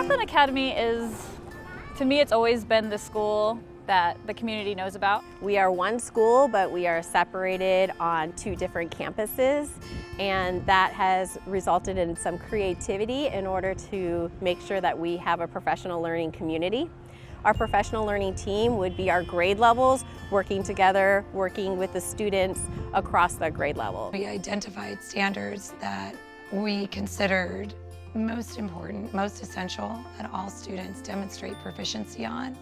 Rocklin Academy is, to me, it's always been the school that the community knows about. We are one school, but we are separated on 2 different campuses, and that has resulted in some creativity in order to make sure that we have a professional learning community. Our professional learning team would be our grade levels working together, working with the students across the grade level. We identified standards that we considered most important, most essential, that all students demonstrate proficiency on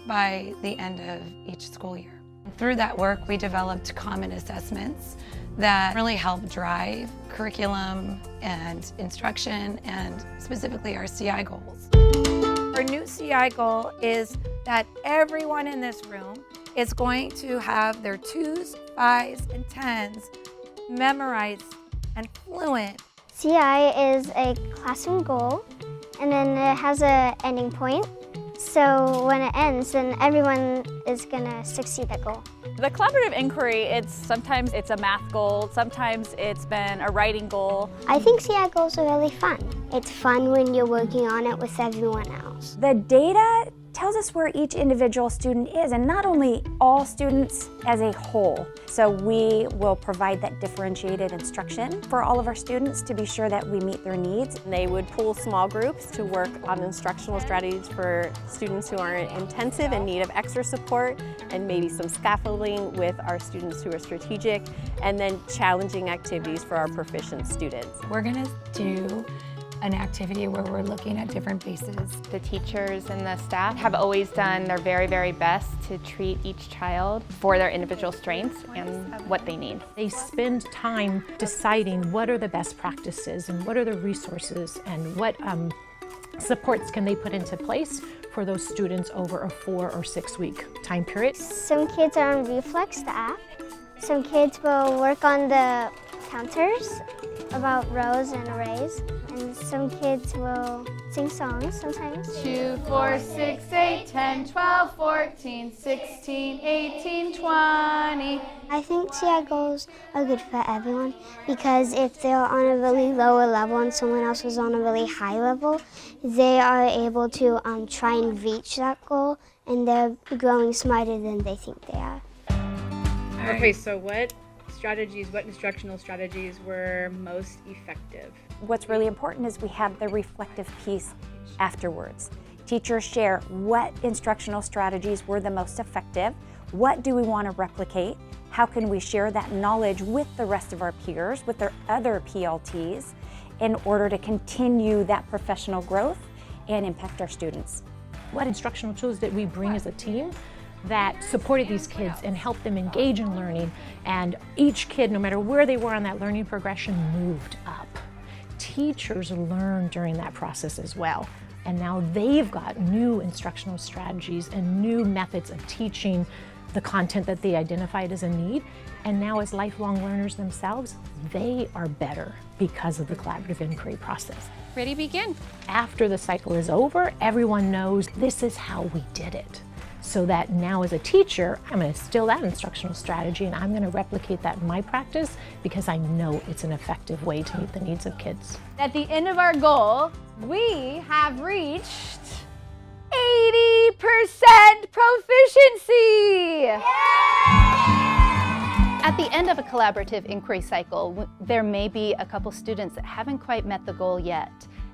by the end of each school year. Through that work, we developed common assessments that really help drive curriculum and instruction, and specifically our CI goals. Our new CI goal is that everyone in this room is going to have their 2s, 5s, and 10s memorized and fluent. CI is a classroom goal, and then it has an ending point. So when it ends, then everyone is gonna succeed that goal. The collaborative inquiry, sometimes it's a math goal, sometimes it's been a writing goal. I think CI goals are really fun. It's fun when you're working on it with everyone else. The data tells us where each individual student is, and not only all students as a whole. So we will provide that differentiated instruction for all of our students to be sure that we meet their needs. They would pool small groups to work on instructional strategies for students who are intensive and need of extra support, and maybe some scaffolding with our students who are strategic, and then challenging activities for our proficient students. We're gonna do an activity where we're looking at different bases. The teachers and the staff have always done their very, very best to treat each child for their individual strengths and what they need. They spend time deciding what are the best practices and what are the resources and what supports can they put into place for those students over a 4 or 6 week time period. Some kids are on Reflex, the app. Some kids will work on the counters about rows and arrays. And some kids will sing songs sometimes. 2, 4, 6, 8, 10, 12, 14, 16, 18, 20. I think CI goals are good for everyone because if they're on a really lower level and someone else is on a really high level, they are able to try and reach that goal, and they're growing smarter than they think they are. Okay, so what instructional strategies were most effective? What's really important is we have the reflective piece afterwards. Teachers share what instructional strategies were the most effective, what do we want to replicate, how can we share that knowledge with the rest of our peers, with their other PLTs, in order to continue that professional growth and impact our students. What instructional tools did we bring as a team that supported these kids and helped them engage in learning, and each kid, no matter where they were on that learning progression, moved up. Teachers learned during that process as well, and now they've got new instructional strategies and new methods of teaching the content that they identified as a need, and now as lifelong learners themselves, they are better because of the collaborative inquiry process. Ready, begin. After the cycle is over, everyone knows this is how we did it. So that now as a teacher, I'm going to steal that instructional strategy and I'm going to replicate that in my practice because I know it's an effective way to meet the needs of kids. At the end of our goal, we have reached 80% proficiency! At the end of a collaborative inquiry cycle, there may be a couple students that haven't quite met the goal yet.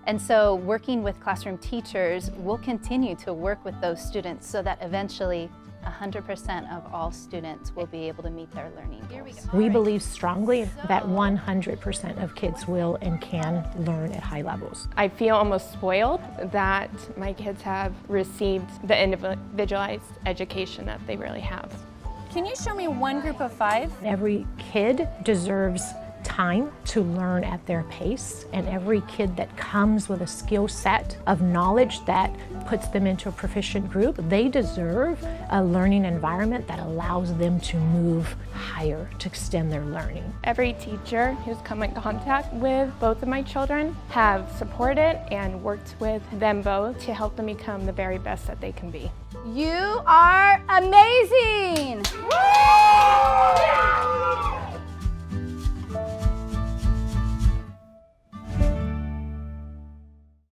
And so working with classroom teachers, we'll continue to work with those students so that eventually 100% of all students will be able to meet their learning goals. We believe strongly that 100% of kids will and can learn at high levels. I feel almost spoiled that my kids have received the individualized education that they really have. Can you show me one group of 5? Every kid deserves time to learn at their pace, and every kid that comes with a skill set of knowledge that puts them into a proficient group, they deserve a learning environment that allows them to move higher, to extend their learning. Every teacher who's come in contact with both of my children have supported and worked with them both to help them become the very best that they can be. You are amazing!